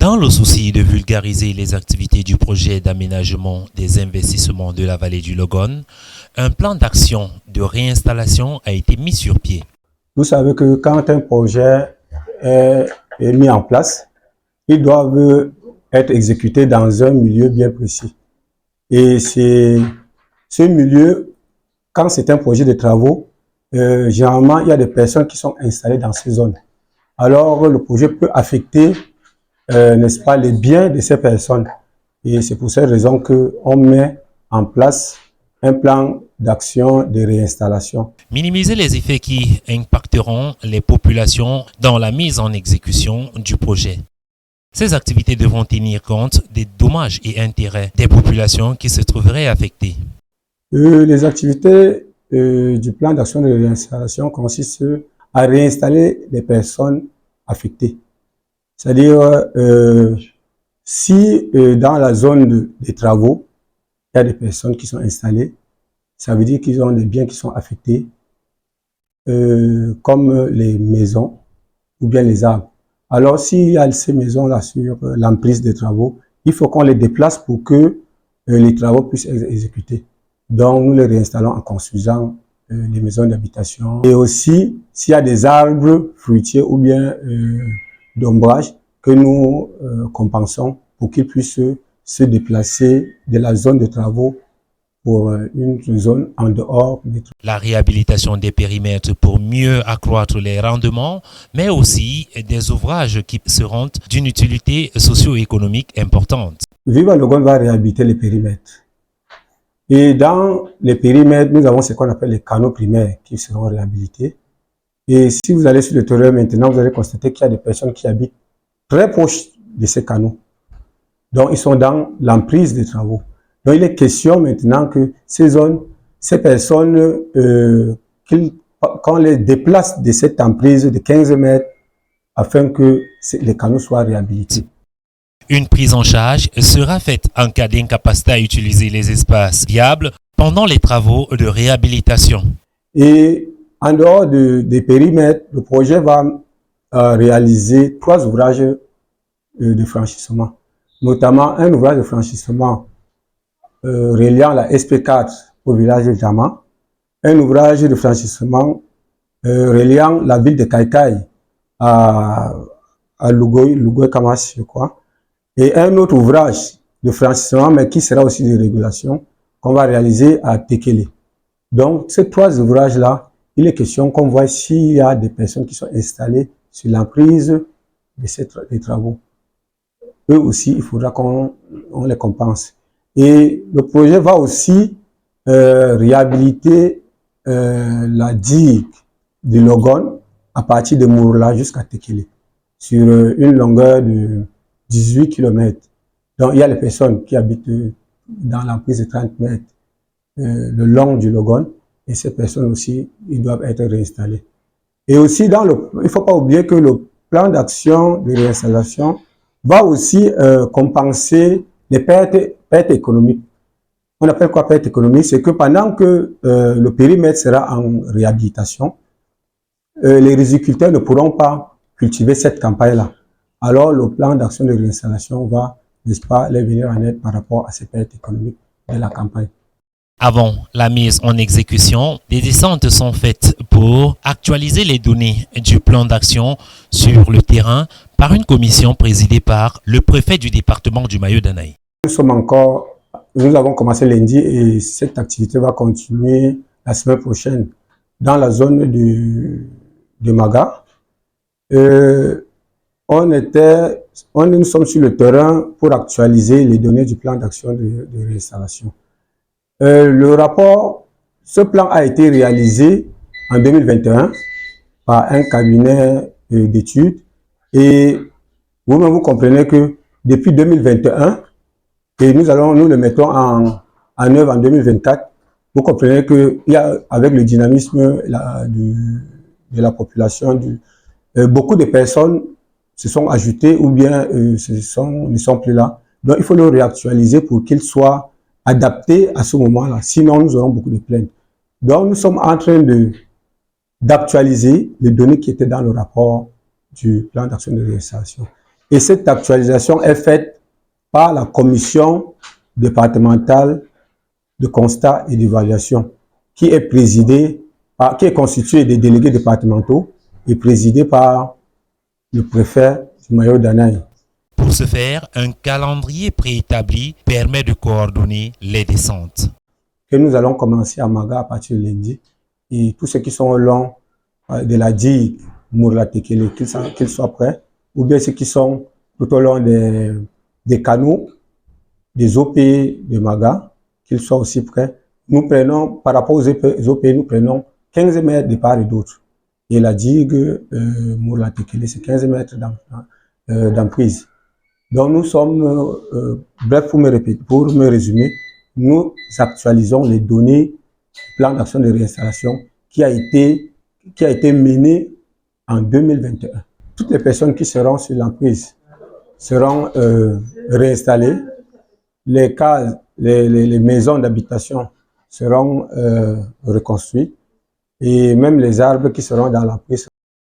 Dans le souci de vulgariser les activités du projet d'aménagement des investissements de la vallée du Logone, un plan d'action de réinstallation a été mis sur pied. Vous savez que quand un projet est mis en place, ils doivent être exécutés dans un milieu bien précis. Et c'est ce milieu, quand c'est un projet de travaux, généralement, il y a des personnes qui sont installées dans ces zones. Alors, le projet peut affecter, n'est-ce pas, les biens de ces personnes. Et c'est pour cette raison qu'on met en place un plan d'action de réinstallation. Minimiser les effets qui impacteront les populations dans la mise en exécution du projet. Ces activités devront tenir compte des dommages et intérêts des populations qui se trouveraient affectées. Les activités du plan d'action de réinstallation consistent à réinstaller les personnes affectées. C'est-à-dire, si dans la zone des travaux, il y a des personnes qui sont installées, ça veut dire qu'ils ont des biens qui sont affectés, comme les maisons ou bien les arbres. Alors, s'il y a ces maisons-là sur l'emprise des travaux, il faut qu'on les déplace pour que les travaux puissent être exécutés. Donc, nous les réinstallons en construisant les maisons d'habitation. Et aussi, s'il y a des arbres fruitiers ou bien d'ombrage, que nous compensons pour qu'ils puissent se déplacer de la zone de travaux pour une zone en dehors des travaux. La réhabilitation des périmètres pour mieux accroître les rendements, mais aussi des ouvrages qui seront d'une utilité socio-économique importante. Viva Logone va réhabiliter les périmètres. Et dans les périmètres, nous avons ce qu'on appelle les canaux primaires qui seront réhabilités. Et si vous allez sur le terrain maintenant, vous allez constater qu'il y a des personnes qui habitent très proches de ces canaux. Donc, ils sont dans l'emprise des travaux. Donc, il est question maintenant que ces zones, ces personnes, qu'on les déplace de cette emprise de 15 mètres afin que les canaux soient réhabilités. Une prise en charge sera faite en cas d'incapacité à utiliser les espaces viables pendant les travaux de réhabilitation. Et en dehors des périmètres, le projet va réaliser 3 ouvrages de franchissement, notamment un ouvrage de franchissement reliant la SP4 au village de Jama, un ouvrage de franchissement reliant la ville de Kaikai à Lougoy Kamas, je crois, et un autre ouvrage de franchissement, mais qui sera aussi de régulation, qu'on va réaliser à Tekele. Donc, ces 3 ouvrages-là, il est question qu'on voit s'il y a des personnes qui sont installées sur l'emprise de des travaux. Eux aussi, il faudra qu'on les compense. Et le projet va aussi réhabiliter la digue du Logone à partir de Mourla jusqu'à Tekele, sur une longueur de 18 km. Donc, il y a les personnes qui habitent dans l'emprise de 30 mètres le long du Logone, et ces personnes aussi, ils doivent être réinstallées. Et aussi, il ne faut pas oublier que le plan d'action de réinstallation va aussi compenser les pertes économiques. On appelle quoi perte économique? C'est que pendant que le périmètre sera en réhabilitation, les riziculteurs ne pourront pas cultiver cette campagne-là. Alors, le plan d'action de réinstallation va, n'est-ce pas, les venir en aide par rapport à ces pertes économiques de la campagne. Avant la mise en exécution, des descentes sont faites pour actualiser les données du plan d'action sur le terrain par une commission présidée par le préfet du département du Mayo-Danaï. Nous avons commencé lundi et cette activité va continuer la semaine prochaine dans la zone de Maga. Nous sommes sur le terrain pour actualiser les données du plan d'action de réinstallation. Ce plan a été réalisé en 2021 par un cabinet d'études et vous-même vous comprenez que depuis 2021, et nous le mettons en œuvre en 2024, vous comprenez que avec le dynamisme de la population, beaucoup de personnes se sont ajoutées ou bien ne sont plus là. Donc il faut le réactualiser pour qu'il soit adapté à ce moment-là. Sinon, nous aurons beaucoup de plaintes. Donc nous sommes en train d'actualiser les données qui étaient dans le rapport du plan d'action de réinstallation. Et cette actualisation est faite par la commission départementale de constat et d'évaluation, qui est qui est constituée des délégués départementaux et présidée par le préfet du Mayo d'Anaï. Pour ce faire, un calendrier préétabli permet de coordonner les descentes. Que nous allons commencer à Maga à partir de lundi, et tous ceux qui sont au long de la digue Mourla-Tekele, qu'ils soient prêts, ou bien ceux qui sont tout au long des canaux, des OP de Maga, qu'ils soient aussi prêts. Nous prenons, par rapport aux OP, nous prenons 15 mètres de part et d'autre. Et la digue Mourla-Tekele, c'est 15 mètres d'emprise. Donc nous sommes, bref, pour me résumer, nous actualisons les données du plan d'action de réinstallation qui a été mené en 2021. Toutes les personnes qui seront sur l'emprise seront réinstallées. Les cases, les maisons d'habitation seront reconstruites et même les arbres qui seront dans l'emprise